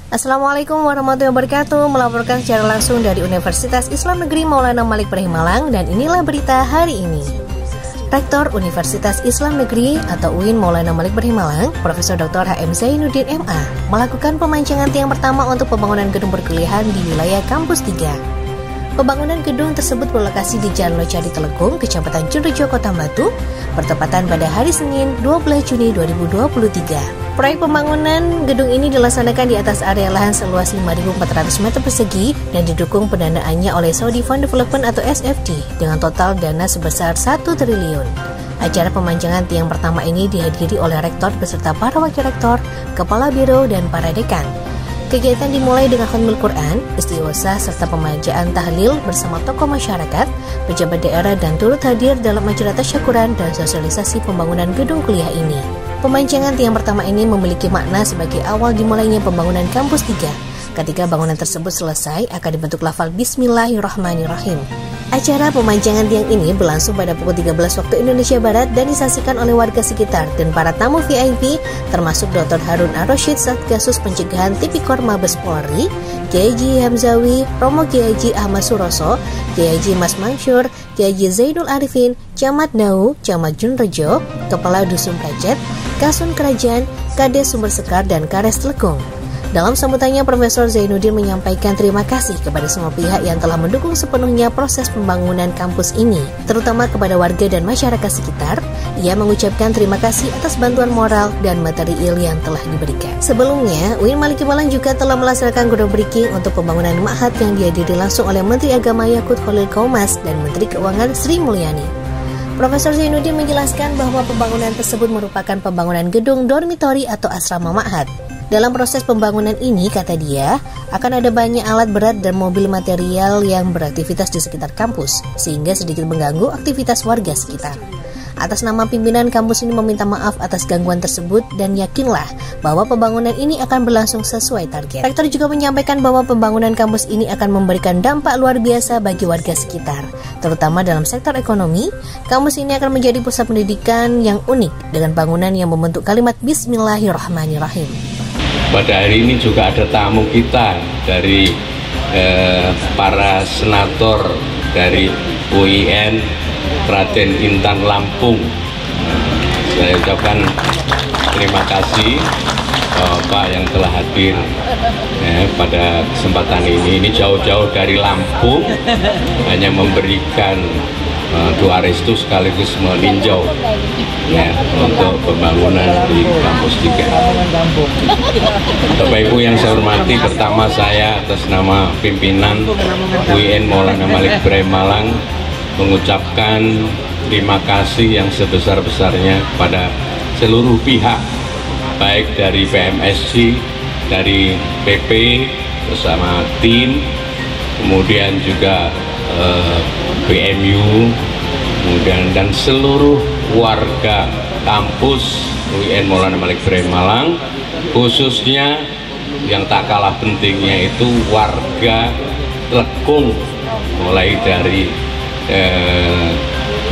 Assalamualaikum warahmatullahi wabarakatuh. Melaporkan secara langsung dari Universitas Islam Negeri Maulana Malik Ibrahim Malang, dan inilah berita hari ini. Rektor Universitas Islam Negeri atau UIN Maulana Malik Ibrahim Malang, Profesor Dr. HM Zainuddin MA, melakukan pemancangan tiang pertama untuk pembangunan gedung perkuliahan di wilayah Kampus 3. Pembangunan gedung tersebut berlokasi di Jalan Locari Telekung, Kecamatan Junrejo, Kota Batu, bertepatan pada hari Senin 12 Juni 2023. Proyek pembangunan gedung ini dilaksanakan di atas area lahan seluas 5.400 meter persegi dan didukung pendanaannya oleh Saudi Fund Development atau SFD dengan total dana sebesar 1 triliun. Acara pemancangan tiang pertama ini dihadiri oleh rektor beserta para wakil rektor, kepala biro, dan para dekan. Kegiatan dimulai dengan khatmul Quran, istighosah serta pemajaan tahlil bersama tokoh masyarakat, pejabat daerah, dan turut hadir dalam acara tasyakuran dan sosialisasi pembangunan gedung kuliah ini. Pemancangan tiang pertama ini memiliki makna sebagai awal dimulainya pembangunan Kampus 3. Ketika bangunan tersebut selesai, akan dibentuk lafal Bismillahirrahmanirrahim. Acara pemancangan tiang ini berlangsung pada pukul 13 waktu Indonesia Barat dan disaksikan oleh warga sekitar dan para tamu VIP termasuk Dr. Harun Ar-Rasyid Satgasus Pencegahan Tipikor Mabes Polri, Kiai Haji Hamzawi, Romo Kiai Haji Ahmad Suroso, Kiai Haji Mas Mansyur, Kiai Haji Zainul Arifin, Camat Nau, Camat Junrejo, Kepala Dusun Prajet, Kasun Kerajaan, Kades Sumber Sekar, dan Kares Telekung. Dalam sambutannya, Profesor Zainuddin menyampaikan terima kasih kepada semua pihak yang telah mendukung sepenuhnya proses pembangunan kampus ini, terutama kepada warga dan masyarakat sekitar. Ia mengucapkan terima kasih atas bantuan moral dan material yang telah diberikan. Sebelumnya, UIN Malik Malang juga telah melaksanakan groundbreaking untuk pembangunan ma'had yang dihadiri langsung oleh Menteri Agama Yakut Khalil Qaumas dan Menteri Keuangan Sri Mulyani. Profesor Zainuddin menjelaskan bahwa pembangunan tersebut merupakan pembangunan gedung dormitori atau asrama ma'had. Dalam proses pembangunan ini, kata dia, akan ada banyak alat berat dan mobil material yang beraktivitas di sekitar kampus, sehingga sedikit mengganggu aktivitas warga sekitar. Atas nama pimpinan kampus ini meminta maaf atas gangguan tersebut dan yakinlah bahwa pembangunan ini akan berlangsung sesuai target. Rektor juga menyampaikan bahwa pembangunan kampus ini akan memberikan dampak luar biasa bagi warga sekitar, terutama dalam sektor ekonomi. Kampus ini akan menjadi pusat pendidikan yang unik dengan bangunan yang membentuk kalimat Bismillahirrahmanirrahim. Pada hari ini juga ada tamu kita dari para senator dari UIN Raden Intan Lampung. Saya ucapkan terima kasih Bapak yang telah hadir pada kesempatan ini. Ini jauh-jauh dari Lampung, hanya memberikan doa restu sekaligus meninjau untuk pembangunan di Kampus 3. Bapak Ibu yang saya hormati, pertama saya atas nama pimpinan UIN Maulana Malik Ibrahim Malang mengucapkan terima kasih yang sebesar-besarnya kepada seluruh pihak, baik dari PMSC, dari PP bersama tim, kemudian juga BMU, kemudian dan seluruh warga kampus UIN Maulana Malik Ibrahim Malang, khususnya yang tak kalah pentingnya itu warga Telekung, mulai dari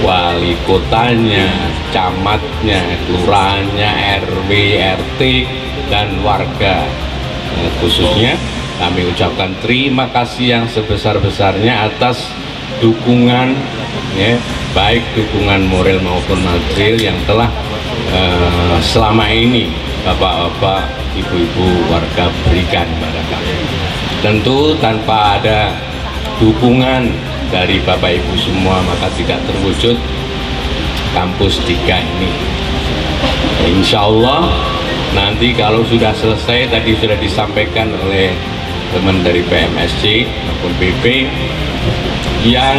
wali kotanya, camatnya, kelurahannya, RW, RT, dan warga. Khususnya kami ucapkan terima kasih yang sebesar-besarnya atas dukungan, baik dukungan moral maupun material yang telah selama ini bapak-bapak, ibu-ibu warga berikan kepada kami. Tentu tanpa ada dukungan dari bapak ibu semua maka tidak terwujud Kampus 3 ini. Insya Allah nanti kalau sudah selesai, tadi sudah disampaikan oleh teman dari PMSC maupun PP, yang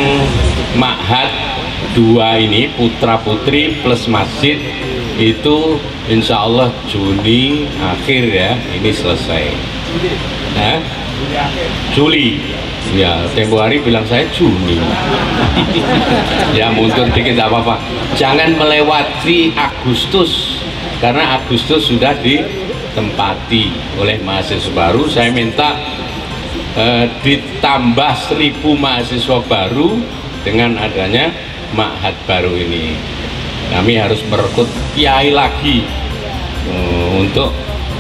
ma'had 2 ini putra putri plus masjid itu insya Allah Juni akhir ya ini selesai. Juli ya, tempo hari bilang saya Juni. Ya mundur dikit tidak apa-apa, jangan melewati Agustus karena Agustus sudah ditempati oleh mahasiswa baru. Saya minta ditambah 1.000 mahasiswa baru dengan adanya ma'had baru ini. Kami harus merekrut kiai lagi untuk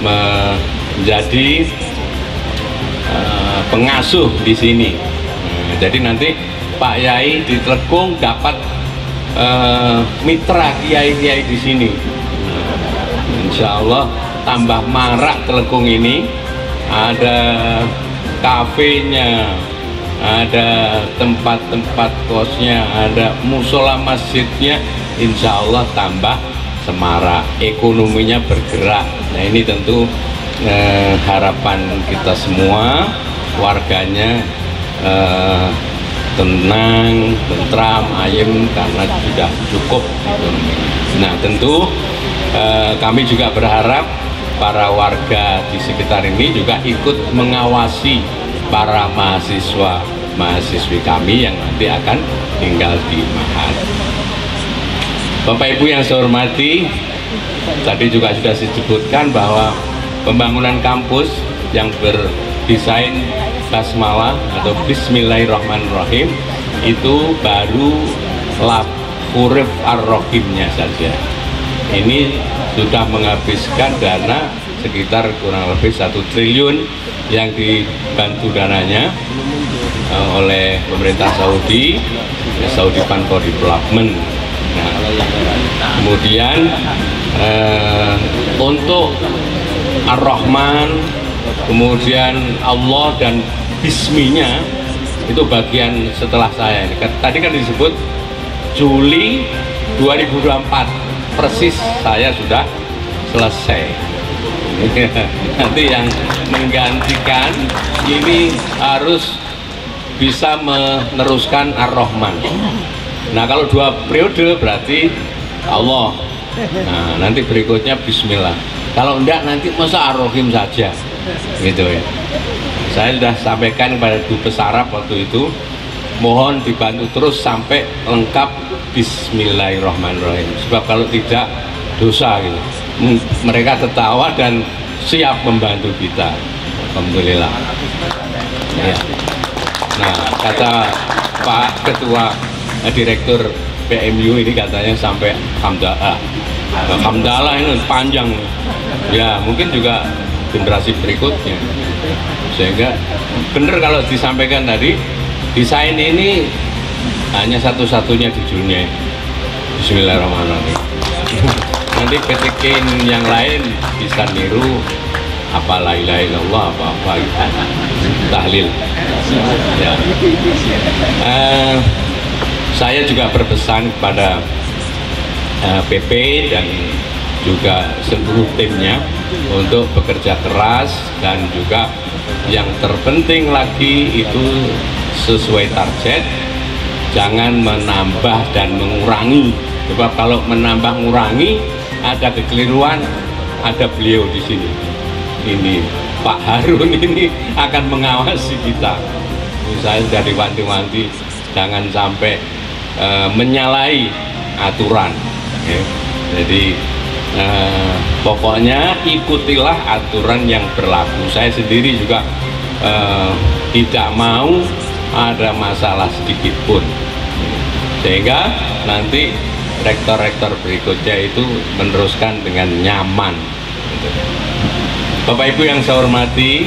menjadi pengasuh di sini. Jadi nanti Pak Yai di Telekung dapat mitra kiai-kiai di sini. Insya Allah tambah marak Telekung ini, ada kafenya, ada tempat-tempat kosnya, ada musola masjidnya. Insya Allah tambah semarak, ekonominya bergerak. Nah ini tentu harapan kita semua, warganya tenang, tentram, ayem karena sudah cukup ekonomi. Nah tentu kami juga berharap para warga di sekitar ini juga ikut mengawasi para mahasiswa-mahasiswi kami yang nanti akan tinggal di Mahat. Bapak Ibu yang saya hormati, tadi juga sudah disebutkan bahwa pembangunan kampus yang berdesain basmalah atau Bismillahirrahmanirrahim itu baru huruf ar-rohimnya saja. Ini sudah menghabiskan dana sekitar kurang lebih 1 triliun yang dibantu dananya oleh pemerintah Saudi, Saudi Fund for Development. Nah, kemudian untuk Ar-Rahman, kemudian Allah dan Bisminya itu bagian setelah saya. Tadi kan disebut Juli 2024, persis saya sudah selesai. Nanti yang menggantikan ini harus bisa meneruskan Ar-Rahman. Nah kalau 2 periode berarti Allah. Nah nanti berikutnya Bismillah. Kalau enggak nanti masa Ar-Rahim saja, gitu ya. Saya sudah sampaikan kepada Dubes Arab waktu itu, mohon dibantu terus sampai lengkap Bismillahirrahmanirrahim. Sebab kalau tidak dosa gitu. Mereka tertawa dan siap membantu kita. Alhamdulillah. Ya. Nah kata Pak Ketua Direktur PMU ini katanya sampai Hamdalah. Hamdalah ini panjang. Ya mungkin juga generasi berikutnya. Sehingga benar kalau disampaikan tadi, desain ini hanya satu-satunya di dunia. Bismillahirrahmanirrahim. Nanti petikin yang lain bisa niru apa la ilaha illallah apa tahlil. Ya. Saya juga berpesan kepada PP dan juga seluruh timnya untuk bekerja keras, dan juga yang terpenting lagi itu sesuai target, jangan menambah dan mengurangi. Sebab kalau menambah mengurangi ada kekeliruan, ada beliau di sini. Ini Pak Harun ini akan mengawasi kita. Saya sudah diwanti-wanti jangan sampai menyalahi aturan. Ya. Jadi pokoknya ikutilah aturan yang berlaku. Saya sendiri juga tidak mau ada masalah sedikit pun, sehingga nanti rektor-rektor berikutnya itu meneruskan dengan nyaman. Bapak Ibu yang saya hormati,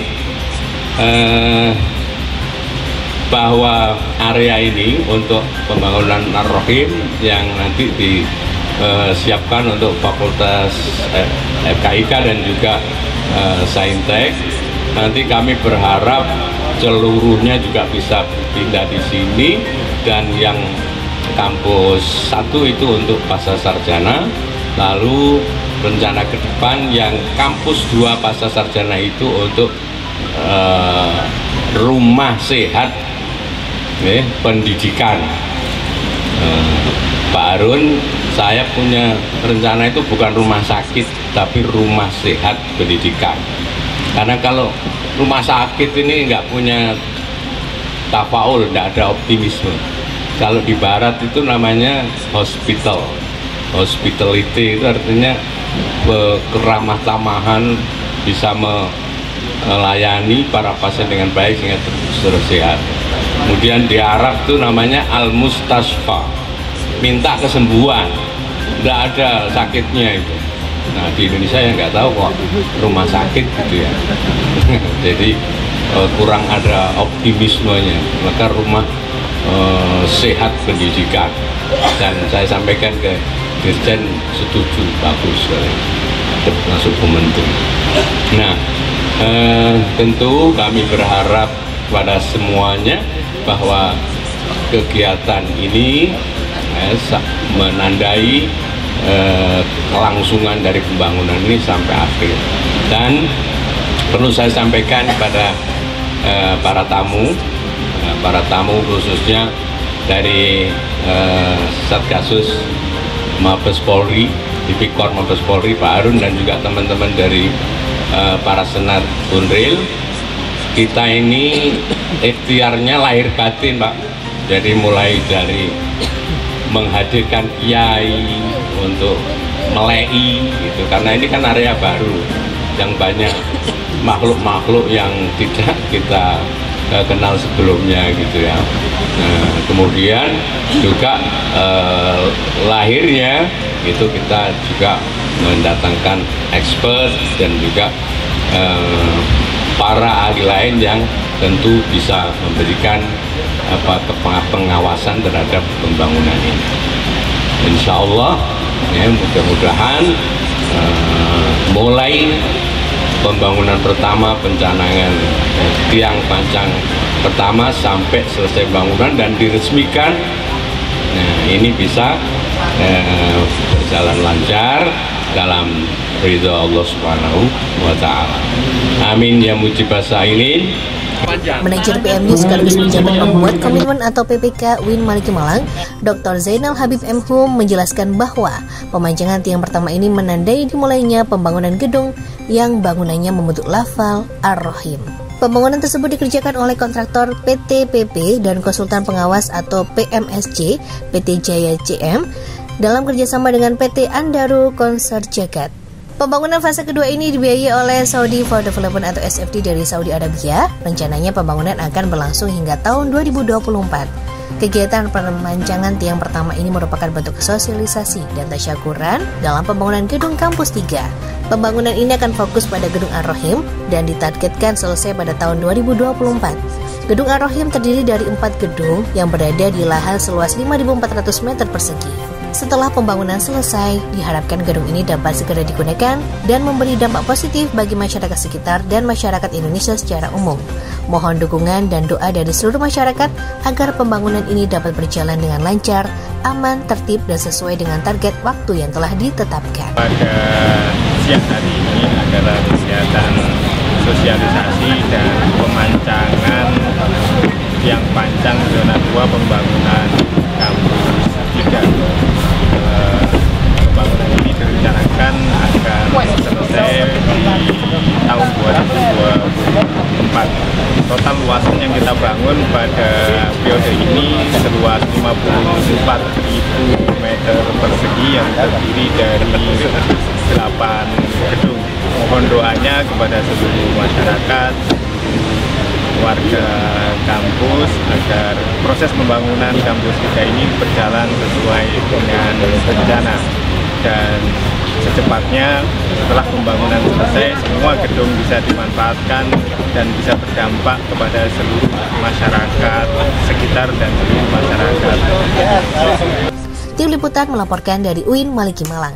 bahwa area ini untuk pembangunan Ar-Rahim yang nanti disiapkan untuk Fakultas FKIK dan juga Saintek, nanti kami berharap seluruhnya juga bisa pindah di sini, dan yang kampus 1 itu untuk pasca sarjana, lalu rencana ke depan yang kampus 2 pasca sarjana itu untuk rumah sehat pendidikan. Pak Harun, saya punya rencana itu bukan rumah sakit tapi rumah sehat pendidikan, karena kalau rumah sakit ini nggak punya tafaul, nggak ada optimisme. Kalau di barat itu namanya hospital, hospitality itu artinya keramah tamahan, bisa melayani para pasien dengan baik sehingga terus sehat. Kemudian di Arab itu namanya al-mustasfa, minta kesembuhan, nggak ada sakitnya itu. Nah di Indonesia ya nggak tahu kok rumah sakit gitu ya. Jadi kurang ada optimismenya, maka rumah sehat pendidikan. Dan saya sampaikan ke Dirjen, setuju, bagus, masuk ke Menteri. Nah, tentu kami berharap pada semuanya bahwa kegiatan ini menandai kelangsungan dari pembangunan ini sampai akhir. Dan perlu saya sampaikan kepada para tamu khususnya dari Satgasus Mabes Polri, Tipikor Mabes Polri, Pak Harun, dan juga teman-teman dari para senat Unril. Kita ini ikhtiarnya lahir batin, Pak. Jadi mulai dari menghadirkan kiai untuk melei gitu, karena ini kan area baru yang banyak makhluk-makhluk yang tidak kita kenal sebelumnya gitu ya. Nah, kemudian juga lahirnya itu kita juga mendatangkan expert dan juga para ahli lain yang tentu bisa memberikan pengawasan terhadap pembangunan ini. Insya Allah ya, mudah-mudahan mulai pembangunan pertama, pencanangan tiang pancang pertama sampai selesai bangunan dan diresmikan, nah ini bisa berjalan lancar dalam ridho Allah Subhanahu wa Ta'ala. Amin ya mujibas sa'ilin. Manajer PMD sekaligus penjabat pembuat komitmen atau PPK UIN Maliki Malang, Dr. Zainal Habib M. Hum menjelaskan bahwa pemancangan tiang pertama ini menandai dimulainya pembangunan gedung yang bangunannya membentuk lafal Ar-Rahim. Pembangunan tersebut dikerjakan oleh kontraktor PT PP dan konsultan pengawas atau PMSC PT Jaya CM dalam kerjasama dengan PT Andaru Konser Jagat. Pembangunan fase kedua ini dibiayai oleh Saudi for Development atau SFD dari Saudi Arabia. Rencananya pembangunan akan berlangsung hingga tahun 2024. Kegiatan pemancangan tiang pertama ini merupakan bentuk sosialisasi dan tasyakuran dalam pembangunan gedung kampus 3. Pembangunan ini akan fokus pada gedung Ar-Rahim dan ditargetkan selesai pada tahun 2024. Gedung Ar-Rahim terdiri dari 4 gedung yang berada di lahan seluas 5.400 meter persegi. Setelah pembangunan selesai, diharapkan gedung ini dapat segera digunakan dan memberi dampak positif bagi masyarakat sekitar dan masyarakat Indonesia secara umum. Mohon dukungan dan doa dari seluruh masyarakat agar pembangunan ini dapat berjalan dengan lancar, aman, tertib, dan sesuai dengan target waktu yang telah ditetapkan. Pada siang hari ini adalah kegiatan sosialisasi dan pemancangan tiang pancang zona 2 pembangunan kampus 3. Pembangunan ini direncanakan akan selesai di tahun 2024. Total luasan yang kita bangun pada periode ini seluas 54.000 meter persegi yang terdiri dari 8 gedung. Mohon doanya kepada seluruh masyarakat, warga kampus agar proses pembangunan kampus kita ini berjalan sesuai dengan rencana dan secepatnya setelah pembangunan selesai semua gedung bisa dimanfaatkan dan bisa berdampak kepada seluruh masyarakat sekitar dan seluruh masyarakat. Tim Liputan melaporkan dari UIN Maliki Malang.